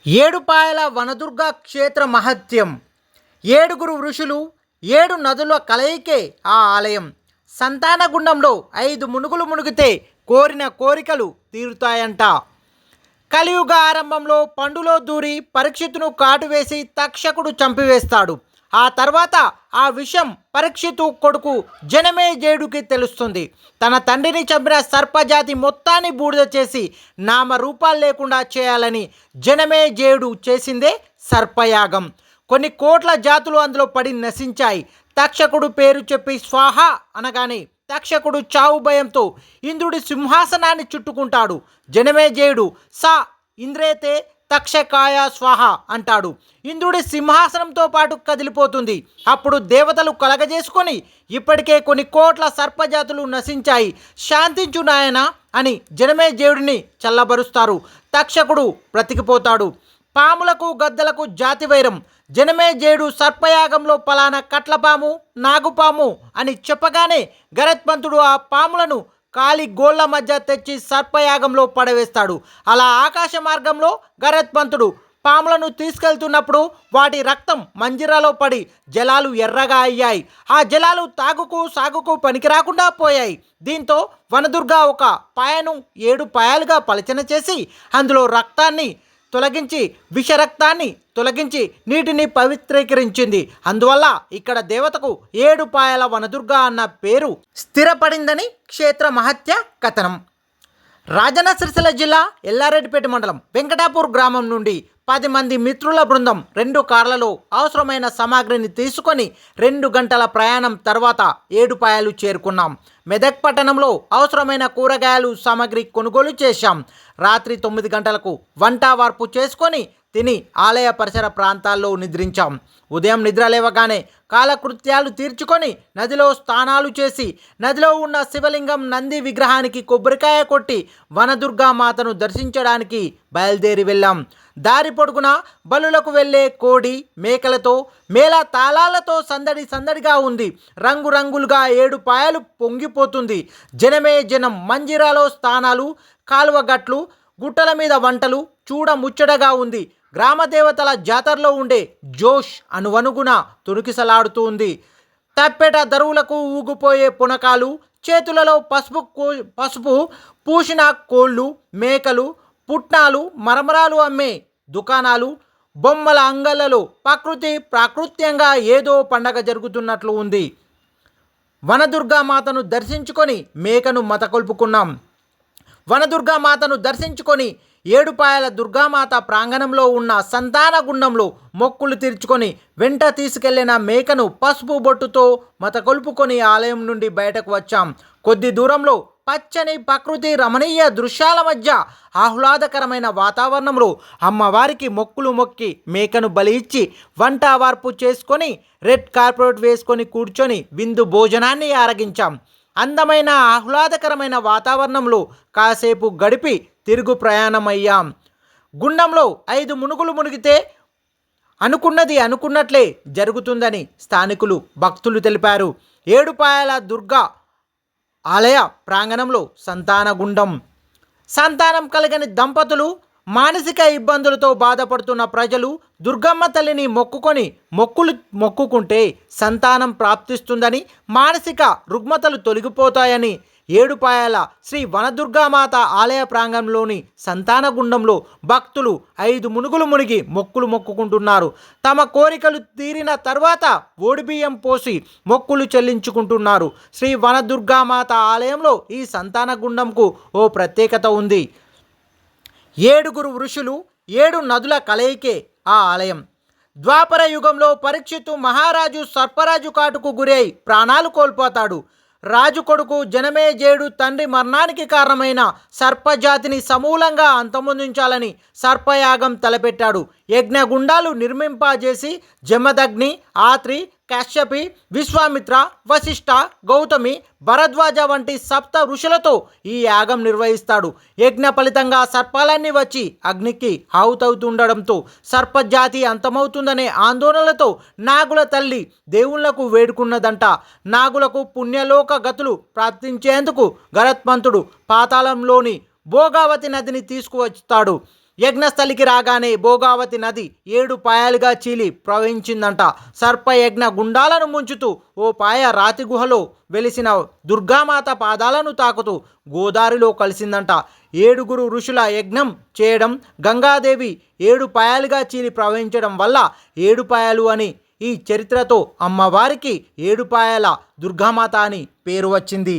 ఏడుపాయల వనదుర్గ క్షేత్ర మహత్యం. ఏడుగురు ఋషులు, 7 నదుల కలయికే ఆ ఆలయం. సంతానగుండంలో 5 మునుగులు మునిగితే కోరిన కోరికలు తీరుతాయంట. కలియుగ ఆరంభంలో పండులో దూరి పరీక్షిత్తును కాటువేసి తక్షకుడు చంపివేస్తాడు. ఆ తర్వాత ఆ విషయం పరీక్షిత్తు కొడుకు జనమేజయుడికి తెలుస్తుంది. తన తండ్రిని చంపిన సర్పజాతి మొత్తాన్ని బూడిద చేసి నామరూపాలు లేకుండా చేయాలని జనమేజయుడు చేసిందే సర్పయాగం. కొన్ని కోట్ల జాతులు అందులో పడి నశించాయి. తక్షకుడు పేరు చెప్పి స్వాహ అనగానే తక్షకుడు చావు భయంతో ఇంద్రుడి సింహాసనాన్ని చుట్టుకుంటాడు. జనమేజయుడు సా ఇంద్రేతే తక్షకాయ స్వాహ అంటాడు. ఇంద్రుడి సింహాసనంతో పాటు కదిలిపోతుంది. అప్పుడు దేవతలు కలగజేసుకొని ఇప్పటికే కొన్ని కోట్ల సర్పజాతులు నశించాయి, శాంతించు నాయన అని జనమేజయుడిని చల్లబరుస్తారు. తక్షకుడు బ్రతికిపోతాడు. పాములకు గద్దలకు జాతి వైరం. జనమేజయుడు సర్పయాగంలో పలానా కట్లపాము, నాగుపాము అని చెప్పగానే గరత్మంతుడు ఆ పాములను కాలి గోళ్ల మధ్య తెచ్చి సర్పయాగంలో పడవేస్తాడు. అలా ఆకాశ మార్గంలో గరత్మంతుడు పాములను తీసుకెళ్తున్నప్పుడు వాటి రక్తం మంజిరాలో పడి జలాలు ఎర్రగా అయ్యాయి. ఆ జలాలు తాగుకు సాగుకు పనికిరాకుండా పోయాయి. దీంతో వనదుర్గ ఒక పాయను 7 పాయాలుగా పలచన చేసి అందులో రక్తాన్ని తొలగించి విషరక్తాన్ని తొలగించి నీటిని పవిత్రీకరించింది. అందువల్ల ఇక్కడ దేవతకు 7 పాయల వనదుర్గ అన్న పేరు స్థిరపడిందని క్షేత్ర మహత్య కథనం. రాజన్న సిరిసిల్ల జిల్లా ఎల్లారెడ్డిపేట మండలం వెంకటాపూర్ గ్రామం నుండి 10 మంది మిత్రుల బృందం 2 కార్లలో అవసరమైన సామాగ్రిని తీసుకొని 2 గంటల ప్రయాణం తర్వాత ఏడుపాయలు చేరుకున్నాం. మెదక్ పట్టణంలో అవసరమైన కూరగాయలు సామాగ్రి కొనుగోలు చేశాం. రాత్రి 9 గంటలకు వంట వార్పు చేసుకొని తిని ఆలయ పరిసర ప్రాంతాల్లో నిద్రించాం. ఉదయం నిద్ర లేవగానే కాలకృత్యాలు తీర్చుకొని నదిలో స్నానాలు చేసి నదిలో ఉన్న శివలింగం నంది విగ్రహానికి కొబ్బరికాయ కొట్టి వనదుర్గా మాతను దర్శించడానికి బయలుదేరి వెళ్ళాం. దారి పొడుగున బలులకు వెళ్ళే కోడి మేకలతో మేళ తాళాలతో సందడి సందడిగా ఉంది. రంగురంగులుగా 7 పాయలు పొంగిపోతుంది. జనమే జనం. మంజిరాలో స్థానాలు, కాలువగట్లు, గుట్టల మీద వంటలు చూడ ముచ్చటగా ఉంది. గ్రామ దేవతల జాతరలో ఉండే జోష్ అనువనుగున తుణికిసలాడుతూ ఉంది. తప్పెట దరువులకు ఊగిపోయే పునకాలు, చేతులలో పసుపు పూసిన కోళ్ళు, మేకలు, పుట్నాలు, మరమరాలు అమ్మే దుకాణాలు, బొమ్మల అంగళ్ళలో ప్రాకృత్యంగా ఏదో పండగ జరుగుతున్నట్లు ఉంది. వనదుర్గా మాతను దర్శించుకొని మేకను మతకొల్పుకున్నాం. వనదుర్గా మాతను దర్శించుకొని 7 పాయల దుర్గామాత ప్రాంగణంలో ఉన్న సంతానగుండంలో మొక్కులు తీర్చుకొని వెంట తీసుకెళ్లిన మేకను పసుపు బొట్టుతో మతకొల్పుకొని ఆలయం నుండి బయటకు వచ్చాం. కొద్ది దూరంలో పచ్చని ప్రకృతి రమణీయ దృశ్యాల మధ్య ఆహ్లాదకరమైన వాతావరణంలో అమ్మవారికి మొక్కులు మొక్కి మేకను బలి ఇచ్చి వంట వార్పు చేసుకొని రెడ్ కార్పెట్ వేసుకొని కూర్చొని విందు భోజనాన్ని ఆరగించాం. అందమైన ఆహ్లాదకరమైన వాతావరణంలో కాసేపు గడిపి తిరుగు ప్రయాణమయ్యాం. గుండంలో 5 మునుగులు మునిగితే అనుకున్నది అనుకున్నట్లే జరుగుతుందని స్థానికులు భక్తులు తెలిపారు. 7 పాయల దుర్గా ఆలయ ప్రాంగణంలో సంతానగుండం. సంతానం కలిగని దంపతులు, మానసిక ఇబ్బందులతో బాధపడుతున్న ప్రజలు దుర్గమ్మ తల్లిని మొక్కుకుంటే సంతానం ప్రాప్తిస్తుందని, మానసిక రుగ్మతలు తొలగిపోతాయని 7 పాయల శ్రీ వనదుర్గామాత ఆలయ ప్రాంగణంలోని సంతానగుండంలో భక్తులు 5 మునుగులు మునిగి మొక్కులు మొక్కుకుంటున్నారు. తమ కోరికలు తీరిన తర్వాత ఓడిబియ్యం పోసి మొక్కులు చెల్లించుకుంటున్నారు. శ్రీ వనదుర్గామాత ఆలయంలో ఈ సంతానగుండంకు ఓ ప్రత్యేకత ఉంది. 7 ఋషులు, 7 నదుల కలయికే ఆ ఆలయం. ద్వాపర యుగంలో పరీక్షిత్తు మహారాజు సర్పరాజు కాటుకు గురై ప్రాణాలు కోల్పోతాడు. రాజు కొడుకు జనమేజయుడు తండ్రి మరణానికి కారణమైన సర్పజాతిని సమూలంగా అంతమొందించాలని సర్పయాగం తలపెట్టాడు. యజ్ఞగుండాలు నిర్మింపజేసి జమదగ్ని, ఆత్రి, కశ్యపి, విశ్వామిత్ర, వశిష్ఠ, గౌతమి, భరద్వాజ వంటి 7 ఋషులతో ఈ యాగం నిర్వహిస్తాడు. యజ్ఞ ఫలితంగా సర్పాలన్నీ వచ్చి అగ్నికి ఆహుతవుతుండడంతో సర్పజాతి అంతమవుతుందనే ఆందోళనలతో నాగుల తల్లి దేవుళ్లకు వేడుకున్నదంట. నాగులకు పుణ్యలోక గతులు ప్రార్థించేందుకు గరత్మంతుడు పాతాళంలోని భోగావతి నదిని తీసుకువస్తాడు. యజ్ఞస్థలికి రాగానే భోగావతి నది 7 పాయలుగా చీలి ప్రవహించిందంట. సర్పయజ్ఞ గుండాలను ముంచుతూ ఓ పాయ రాతి గుహలో వెలిసిన దుర్గామాత పాదాలను తాకుతూ గోదావరిలో కలిసిందంట. 7 ఋషుల యజ్ఞం చేయడం, గంగాదేవి 7 పాయలుగా చీలి ప్రవహించడం వల్ల 7 పాయలు అని ఈ చరిత్రతో అమ్మవారికి 7 పాయల దుర్గామాత అని పేరు వచ్చింది.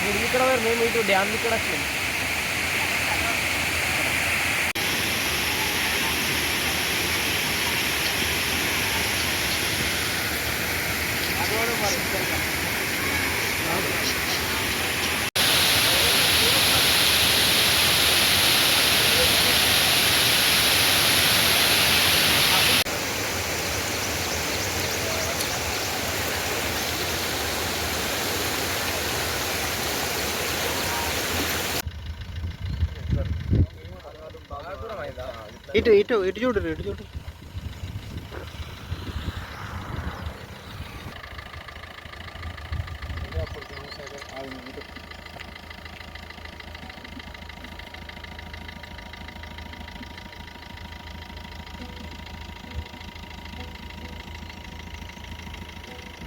గుడి ఇక్కడ మేము ఇటు డ్యామ్ ఇక్కడ వచ్చినాం. ఇటు ఇటు ఇటు చూడు ఇటు చూడు.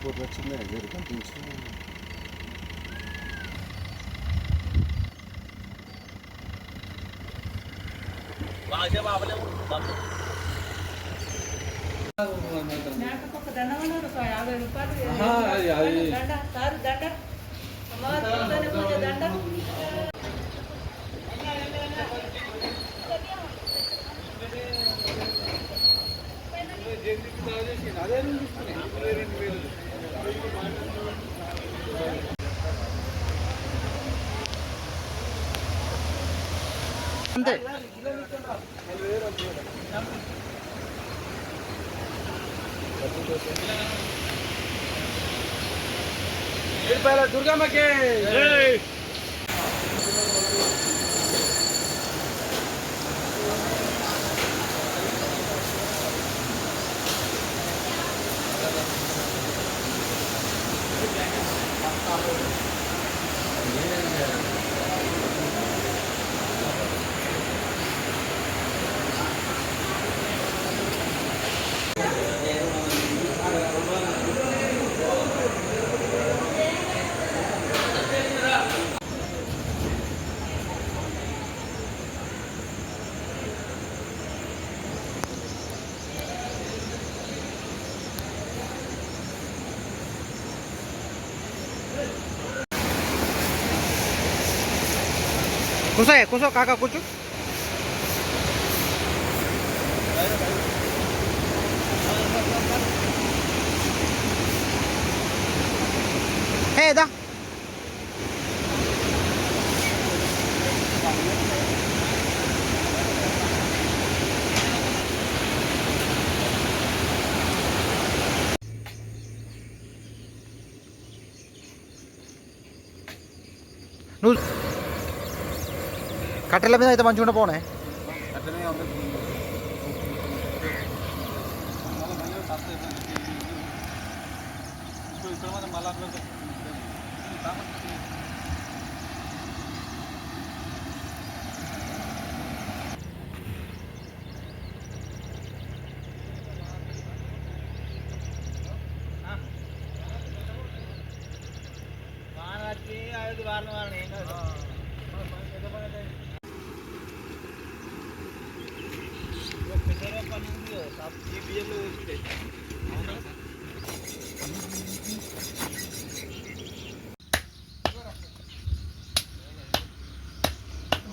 బొట్టు వచ్చింది కనిపించి అంతే. దుర్గమ్మకి కూసో కాకా కూర్చో. దా నువ్వు కట్టెల మీద అయితే మంచిగా పోనే.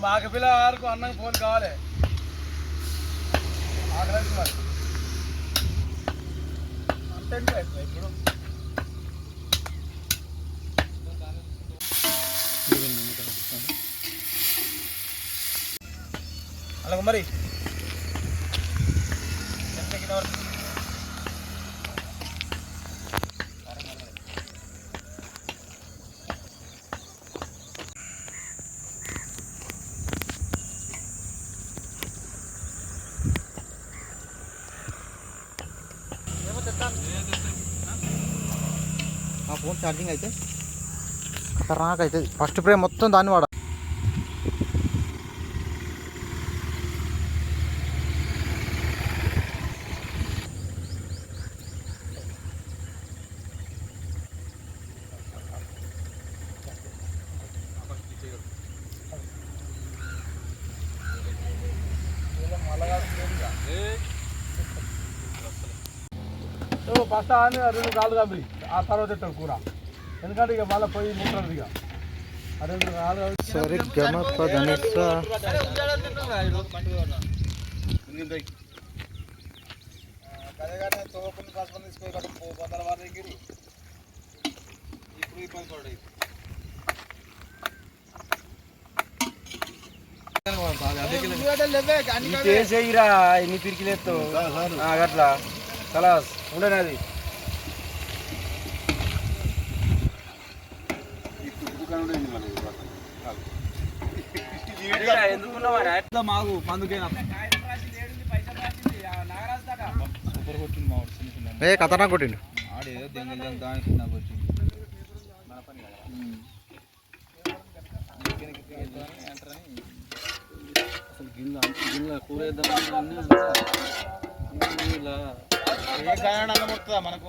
మాకు పిల్ల వరకు అన్నం ఫోన్ కావాలి. ఆగలేదు మరి అంతే ఇప్పుడు అలాగ మరి ఆ ఫోన్ ఛార్జింగ్ అయితే ఖతర్నాక్ అవుతుంది. ఫస్ట్ ఫ్రేమ్ మొత్తం దాన్ని వాడాలి. ఫస్ట్ అని 2 కాళ్ళు కమ్మి ఆ తర్వాత తింటాం కూర, ఎందుకంటే ఇక మళ్ళీ పోయి ముట్టదు ఇక 2 కాళ్ళు సరే గమప గణేశ చేసేయిరా ఎన్ని పిరికిలేస్తావు అట్లా కలాస్ ఉండేది. మాకు మందుకైనా ఏ ఖతర్నాక్ కొట్టిండు. మనకు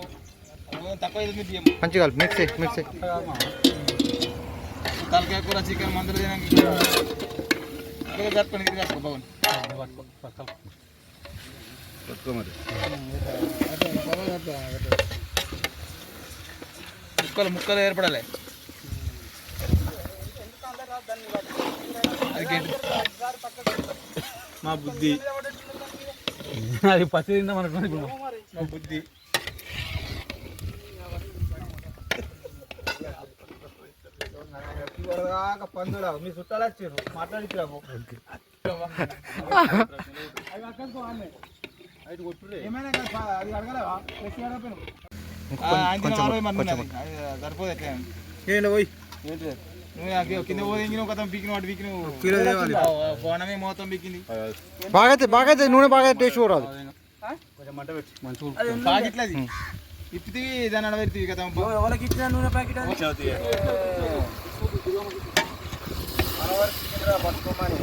తక్కువ మంచిగా మిక్స్ మిక్స్ తలకాయ కూర చికెన్ మందులు తినడానికి జరుపుకొని కాసుకో బాగుంది. ముక్కలు ముక్కలు ఏర్పడాలి. మా బుద్ధి అది పచ్చి తిందాం అనుకున్నాం. మా బుద్ధి పందులా మీ చుట్టాలు వచ్చారు మాట్లాడిచ్చాము. సరిపోదు కింద పోయి ఒక పీకిన వాటి పీకిన బోనమే మొత్తం పీకింది. బాగా నూనె బాగా టేస్ట్ కూడా రాదు. ప్యాకెట్లు అది ఇప్పి దాన్ని అడబెడుతుంది కదా. ఎవరికి ఇచ్చిన నూనె ప్యాకెట్ పట్టుకోమని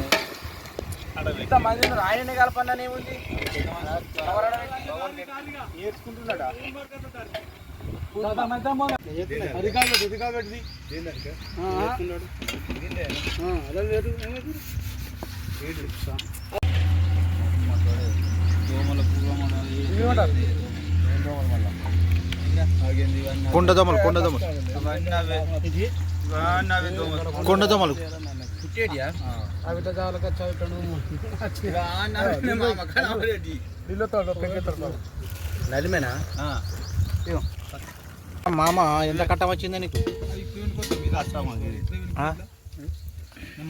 ఆయననే కలపండి ఏముంది నేర్చుకుంటున్నాడా. కొండదోమలు కొండదోమలు కొండదోమలు నలిమేనా మామ ఎంత కట్టం వచ్చిందా నీకు?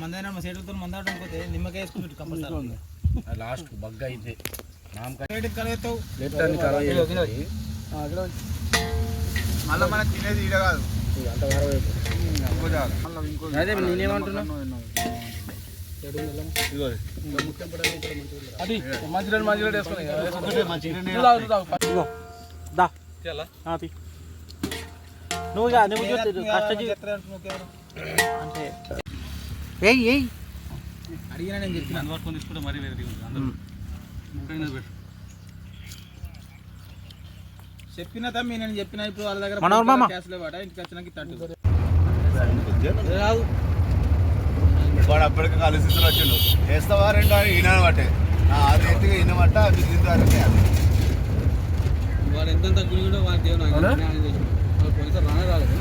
మందైనా సేటులతో మందాడడం పోతే నిమ్మకాయ వేసుకుంటు కంపల్సరీ లాస్ట్ బగ్గ అయితే మళ్ళీ మనం తినేది ఈడ కాదు. అదే నేనేమంటున్నా అది మంచిగా మంచిగా అడిగినా నేను చెప్పిన అందువరకు తీసుకుంటే మరీ వేరే చెప్పిన తమ్మి నేను చెప్పిన ఇప్పుడు వాళ్ళ దగ్గర ఇంటికి వచ్చినాక రాదు వాడు అప్పటికి కలిసి వచ్చిండు వేస్తావా 2 అని ఈయనమాట అది ఎత్తుగా ఈయనమాట అది వాడు ఎంత గురి కూడా వాళ్ళకి రానే రాలేదు.